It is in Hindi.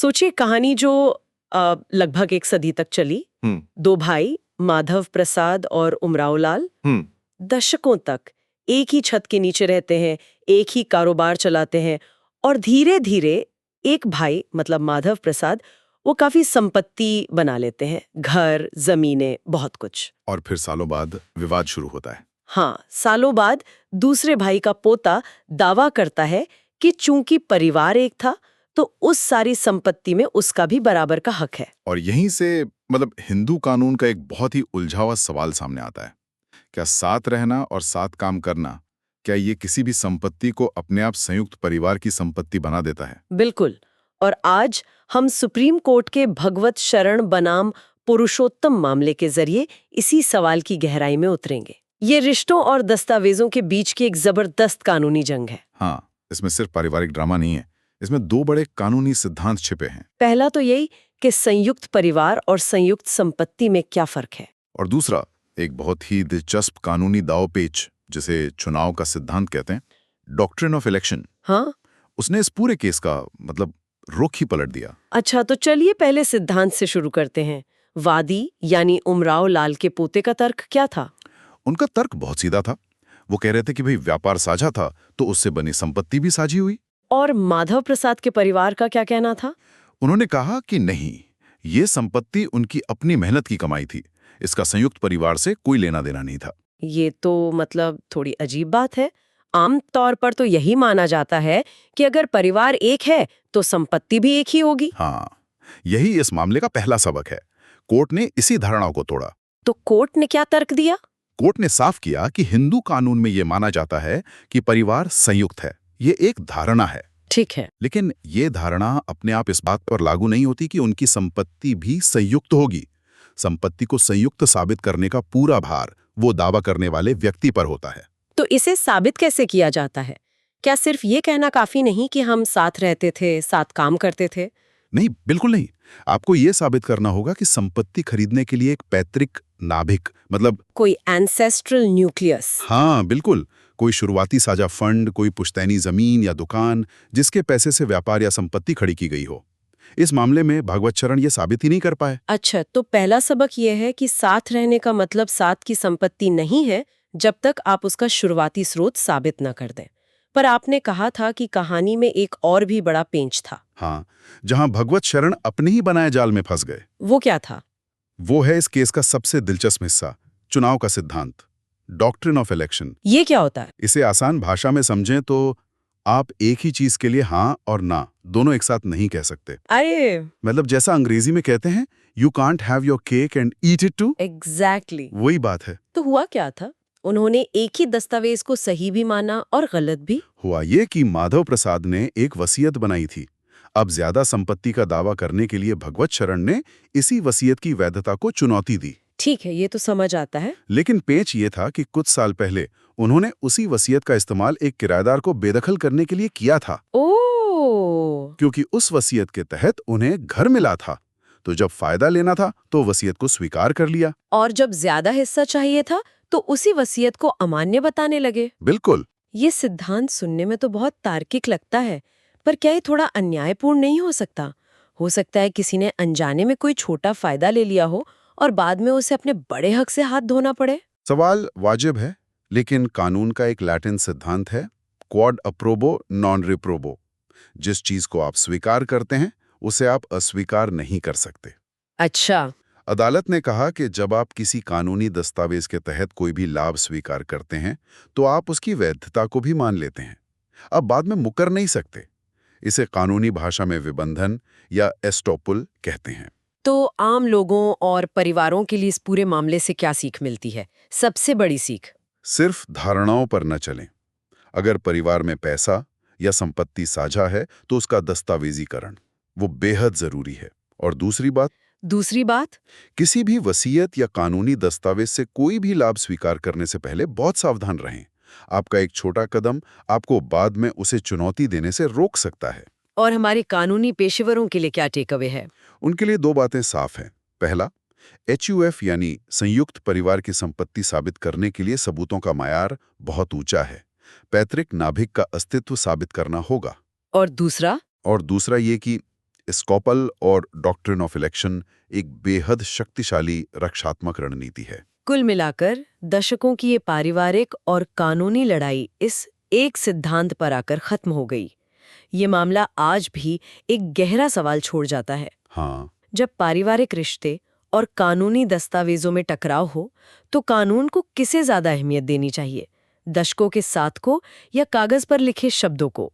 सोचिए कहानी जो लगभग एक सदी तक चली। दो भाई माधव प्रसाद और उमराव लाल दशकों तक एक ही छत के नीचे रहते हैं, एक ही कारोबार चलाते हैं और धीरे धीरे एक भाई मतलब माधव प्रसाद वो काफी संपत्ति बना लेते हैं, घर, जमीनें, बहुत कुछ। और फिर सालों बाद विवाद शुरू होता है। हाँ, सालों बाद दूसरे भाई का पोता दावा करता है कि चूंकि परिवार एक था तो उस सारी संपत्ति में उसका भी बराबर का हक है। और यहीं से मतलब हिंदू कानून का एक बहुत ही उलझा हुआ सवाल सामने आता है। क्या साथ रहना और साथ काम करना, क्या ये किसी भी संपत्ति को अपने आप संयुक्त परिवार की संपत्ति बना देता है? बिल्कुल। और आज हम सुप्रीम कोर्ट के भगवत शरण बनाम पुरुषोत्तम मामले के जरिए इसी सवाल की गहराई में उतरेंगे। ये रिश्तों और दस्तावेजों के बीच की एक जबरदस्त कानूनी जंग है। हाँ, इसमें सिर्फ पारिवारिक ड्रामा नहीं है, इसमें दो बड़े कानूनी सिद्धांत छिपे हैं। पहला तो यही कि संयुक्त परिवार और संयुक्त संपत्ति में क्या फर्क है, और दूसरा एक बहुत ही दिलचस्प कानूनी दांवपेच जिसे चुनाव का सिद्धांत कहते हैं, डॉक्ट्रिन ऑफ इलेक्शन। हाँ? उसने इस पूरे केस का मतलब रुख ही पलट दिया। अच्छा, तो चलिए पहले सिद्धांत से शुरू करते हैं। वादी यानी उमराव लाल के पोते का तर्क क्या था? उनका तर्क बहुत सीधा था। वो कह रहे थे कि भाई व्यापार साझा था तो उससे बनी संपत्ति भी साझी हुई। और माधव प्रसाद के परिवार का क्या कहना था? उन्होंने कहा कि नहीं, ये संपत्ति उनकी अपनी मेहनत की कमाई थी, इसका संयुक्त परिवार से कोई लेना देना नहीं था। ये तो मतलब थोड़ी अजीब बात है। आम तौर पर तो यही माना जाता है कि अगर परिवार एक है तो संपत्ति भी एक ही होगी। हाँ, यही इस मामले का पहला सबक है। कोर्ट ने इसी धारणा को तोड़ा। तो कोर्ट ने क्या तर्क दिया? कोर्ट ने साफ किया कि हिंदू कानून में यह माना जाता है कि परिवार संयुक्त है, ये एक धारणा है। ठीक है, लेकिन ये धारणा अपने आप इस बात पर लागू नहीं होती कि उनकी संपत्ति भी संयुक्त होगी। संपत्ति को संयुक्त साबित करने का पूरा भार वो दावा करने वाले व्यक्ति पर होता है। तो इसे साबित कैसे किया जाता है? क्या सिर्फ ये कहना काफी नहीं कि हम साथ रहते थे, साथ काम करते थे? नहीं, बिल्कुल नहीं। आपको ये साबित करना होगा कि संपत्ति खरीदने के लिए एक पैतृक नाभिक मतलब कोई एंसेस्ट्रल न्यूक्लियस। हाँ बिल्कुल, कोई शुरुआती साझा फंड, कोई पुश्तैनी जमीन या दुकान जिसके पैसे से व्यापार या संपत्ति खड़ी की गई हो। इस मामले में भगवत शरण ये साबित ही नहीं कर पाए। अच्छा, तो पहला सबक ये है कि साथ रहने का मतलब साथ की संपत्ति नहीं है जब तक आप उसका शुरुआती स्रोत साबित न कर दें। पर आपने कहा था कि कहानी में एक और भी बड़ा पेंच था। हाँ, जहां भगवत शरण अपने ही बनाए जाल में फंस गए। वो क्या था? वो है इस केस का सबसे दिलचस्प हिस्सा, चुनाव का सिद्धांत, डॉक्ट्रिन ऑफ इलेक्शन। ये क्या होता है? इसे आसान भाषा में समझें तो आप एक ही चीज के लिए हाँ और ना दोनों एक साथ नहीं कह सकते। अरे मतलब जैसा अंग्रेजी में कहते हैं, you can't have your cake and eat it too. Exactly. वही बात है। तो हुआ क्या था? उन्होंने एक ही दस्तावेज को सही भी माना और गलत भी। हुआ ये कि माधव प्रसाद ने एक वसीयत बनाई थी। अब ज्यादा संपत्ति का दावा करने के लिए भगवत शरण ने इसी वसीयत की वैधता को चुनौती दी। ठीक है, ये तो समझ आता है। लेकिन पेच ये था कि कुछ साल पहले उन्होंने उसी वसीयत का इस्तेमाल एक किराएदार को बेदखल करने के लिए किया था। ओह! क्योंकि उस वसीयत के तहत उन्हें घर मिला था, तो जब फायदा लेना था तो वसीयत को स्वीकार कर लिया। और जब ज्यादा हिस्सा चाहिए था तो उसी वसीयत को अमान्य बताने लगे। बिल्कुल। ये सिद्धांत सुनने में तो बहुत तार्किक लगता है, पर क्या ये थोड़ा अन्यायपूर्ण नहीं हो सकता? हो सकता है किसी ने अनजाने में कोई छोटा फायदा ले लिया हो और बाद में उसे अपने बड़े हक से हाथ धोना पड़े। सवाल वाजिब है, लेकिन कानून का एक लैटिन सिद्धांत है, क्वाड अप्रोबो नॉन रिप्रोबो। जिस चीज को आप स्वीकार करते हैं उसे आप अस्वीकार नहीं कर सकते। अच्छा। अदालत ने कहा कि जब आप किसी कानूनी दस्तावेज के तहत कोई भी लाभ स्वीकार करते हैं तो आप उसकी वैधता को भी मान लेते हैं, अब बाद में मुकर नहीं सकते। इसे कानूनी भाषा में विबंधन या एस्टोपुल कहते हैं। तो आम लोगों और परिवारों के लिए इस पूरे मामले से क्या सीख मिलती है? सबसे बड़ी सीख? सिर्फ धारणाओं पर न चलें। अगर परिवार में पैसा या संपत्ति साझा है तो उसका दस्तावेजीकरण वो बेहद जरूरी है। और दूसरी बात, किसी भी वसीयत या कानूनी दस्तावेज से कोई भी लाभ स्वीकार करने से पहले बहुत सावधान रहें। आपका एक छोटा कदम आपको बाद में उसे चुनौती देने से रोक सकता है। और हमारे कानूनी पेशेवरों के लिए क्या टेक अवे है? उनके लिए दो बातें साफ हैं। पहला, HUF यानी संयुक्त परिवार की संपत्ति साबित करने के लिए सबूतों का मायार बहुत ऊंचा है। पैतृक नाभिक का अस्तित्व साबित करना होगा। और दूसरा? और दूसरा ये कि स्कॉपल और डॉक्ट्रिन ऑफ इलेक्शन एक बेहद शक्तिशाली रक्षात्मक रणनीति है। कुल मिलाकर दशकों की ये पारिवारिक और कानूनी लड़ाई इस एक सिद्धांत पर आकर खत्म हो गई। ये मामला आज भी एक गहरा सवाल छोड़ जाता है। हाँ, जब पारिवारिक रिश्ते और कानूनी दस्तावेजों में टकराव हो तो कानून को किसे ज्यादा अहमियत देनी चाहिए, दशकों के साथ को या कागज पर लिखे शब्दों को?